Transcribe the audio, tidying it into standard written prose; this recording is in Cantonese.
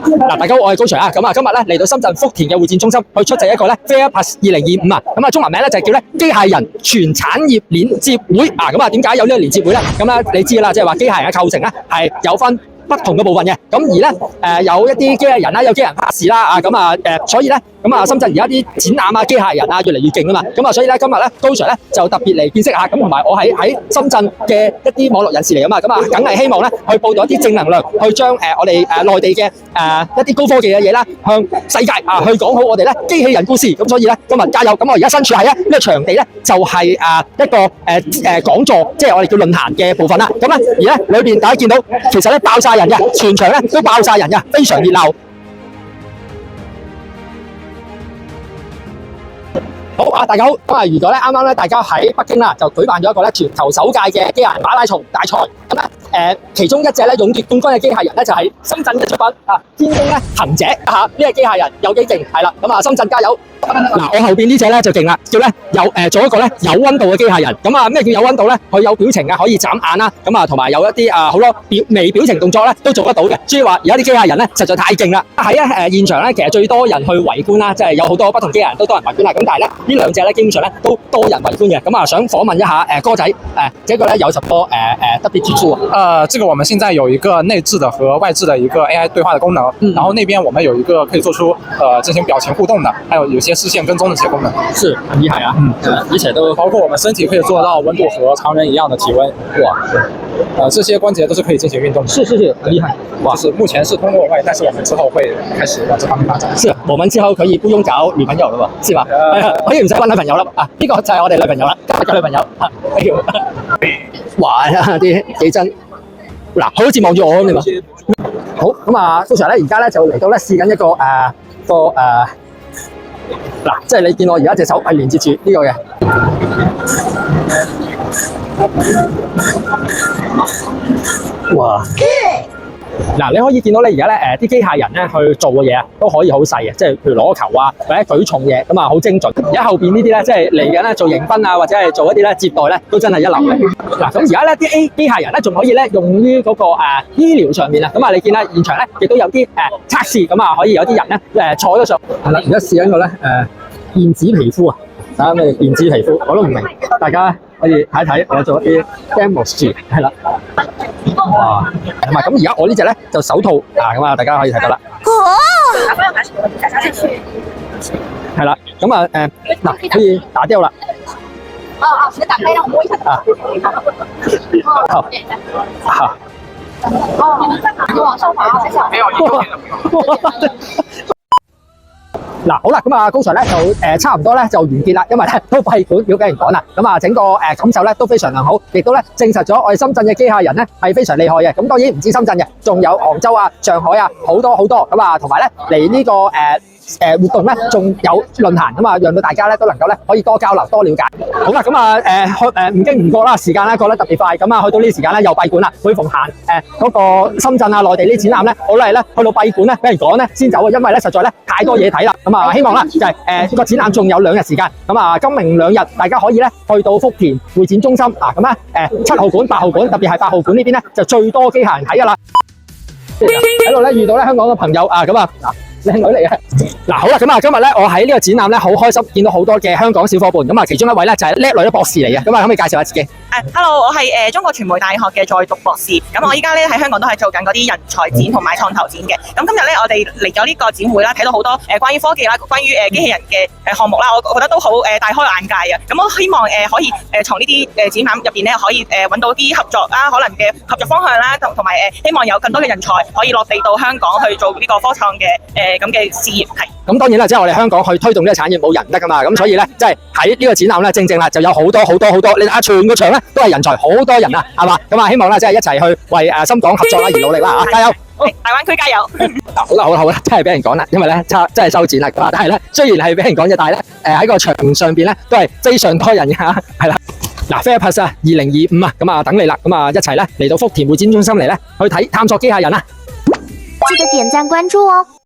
嗱，大家好，我係高 Sir 啊，咁啊，今日咧嚟到深圳福田嘅會展中心去出席一個咧 FairPlus 2025啊，咁啊中文名咧就係叫咧機械人全產業鏈接會啊，咁啊點解有呢個連接會咧？咁咧你知啦，即係話機械人嘅構成咧係有分不同嘅部分嘅，咁而咧有一啲機械人啦，有機械人巴士啦啊，咁啊所以咧咁啊深圳而家啲展覽啊機械人啊越嚟越勁啊嘛，咁啊所以咧今日咧高 Sir 咧就特別嚟見識下，咁同埋我喺深圳嘅一啲網絡人士嚟啊嘛，咁啊梗係希望咧去報導一啲正能量，去將我哋內地嘅一啲高科技嘅嘢啦，向世界啊去講好我哋咧機器人故事，咁所以咧今日加油！咁我而家身處喺呢個場地咧就係一個講座，即係我哋叫論壇嘅部分啦。咁咧而咧裏邊大家見到其實咧爆曬人嘅，全場咧都爆曬人嘅，非常熱鬧。好啊，大家好！咁啊，如果咧啱啱咧大家喺北京啦，就舉辦咗一個咧全球首屆嘅機械人馬拉松大賽。咁咧其中一隻咧勇奪冠軍嘅機械人咧就係深圳嘅出品啊，天宮咧行者啊，呢個機械人有幾勁係啦，咁啊深圳加油！嗱，我後邊呢隻咧就勁啦，叫咧做一個咧有溫度嘅機械人。咁啊咩叫有溫度咧？佢有表情啊，可以眨眼啦，咁啊同埋有一啲好多微表情動作咧都做得到嘅。所以話而家啲機械人咧實在太勁啦！喺現場咧其實最多人去圍觀啦，即係有好多不同機械人都多人圍觀啦。咁但係咧呢兩隻咧基本上咧都多人圍觀嘅。咁啊想訪問一下哥仔這個咧有什麼特別之處？這個我們現在有一個內置的和外置的一個 AI 對話的功能，然後那邊我們有一個可以做出進行表情互動的，還有些視線跟蹤的這些功能，是很厲害啊！而且都包括我們身體可以做到溫度和常人一樣的體溫，哇！這些關節都是可以進行運動的，是，很厲害！哇，就是目前是通過外，但是我們之後會開始往這方面發展。是，我們之後可以不用找女朋友了喎，是吧？可以唔使揾女朋友啦啊！呢個就係我哋女朋友啦，今日嘅女朋友啊，哇！啲幾真嗱，好似望住我咁你嘛？好咁啊，高 Sir 咧而家咧就嚟到咧試緊一個嗱，即係你見我而家隻手係連接住呢個嘅。哇！嗱，你可以見到咧，而家咧啲機械人咧去做嘅嘢啊，都可以好細嘅，即係譬如攞球啊，或者舉重嘢咁啊，好精準。而家後邊呢啲咧，即係嚟緊咧做迎賓啊，或者係做一啲咧接待咧，都真係一流嘅。嗱，咁而家咧啲機械人咧仲可以咧用於嗰個醫療上面啊。咁啊，你見啦，現場咧亦都有啲測試，咁啊可以有啲人咧坐咗上。係啦，而家試緊個咧電子皮膚啊，睇下咩電子皮膚，我都唔明，大家可以睇一睇，我做一啲 demo 係啦。哇，同埋咁而家我呢隻咧就手套啊，咁啊大家可以睇到啦。係啦，咁啊嗱可以打掉啦。你打開啦，我摸一下。好。好。你往上滑，謝謝。嗱，好啦，咁啊，高 Sir 咧就差唔多咧就完結啦，因為咧都閉館要俾人趕啦，咁啊整個感受咧都非常良好，亦都咧證實咗我哋深圳嘅機械人咧係非常厲害嘅。咁當然唔止深圳嘅，仲有杭州啊、上海啊好多咁啊，同埋咧嚟呢個活動咧仲有論壇咁啊，讓到大家咧都能夠咧可以多交流、多了解。好啦，咁啊唔經唔覺啦，時間咧過得特別快，咁啊去到呢啲時間咧又閉館啦。每逢行嗰個深圳啊、內地呢啲展覽咧，我都係咧去到閉館咧俾人趕咧先走啊，因為咧實在咧太多嘢睇啦。咁啊希望啦就係個展覽仲有2日時間，咁啊今明2日大家可以咧去到福田會展中心啊，咁咧7號館、8號館，特別係8號館呢邊咧就最多機械人睇噶啦。喺度咧遇到咧香港嘅朋友啊，咁啊靚女嚟嘅。嗱，好啦，咁啊今日咧我喺呢個展覽咧好開心，見到好多嘅香港小伙伴，咁啊其中一位咧就係叻女博士嚟嘅，咁啊可唔可以介紹下自己？Hello， 我係中國傳媒大學嘅在讀博士，咁我依家咧喺香港都係做緊嗰啲人才展同埋創投展嘅。咁今日咧我哋嚟咗呢個展會啦，睇到好多關於科技啦、關於機器人嘅項目啦，我覺得都好大開眼界啊！咁我希望可以從呢啲展覽入邊咧可以揾到啲合作啦，可能嘅合作方向啦，同埋希望有更多嘅人才可以落地到香港去做呢個科創嘅咁嘅事業係。咁當然啦，即係我哋香港去推動呢個產業冇人得噶嘛，咁所以咧即係喺呢個展覽咧正啦，就有好多，你睇下全個場咧都係人才，好多人啊，係嘛？咁啊希望咧即係一齊去為深港合作啦而努力啦嚇，加油！大灣區加油！好啦，真係俾人講啦，因為咧真係收展啦，但係咧雖然係俾人講啫，但係咧喺個場上邊咧都係非常多人嘅嚇，係啦。嗱 FairPlus 啊2025啊，咁啊等你啦，咁啊一齊咧嚟到福田會展中心嚟咧去睇探索機械人啊！記得點讚關注哦。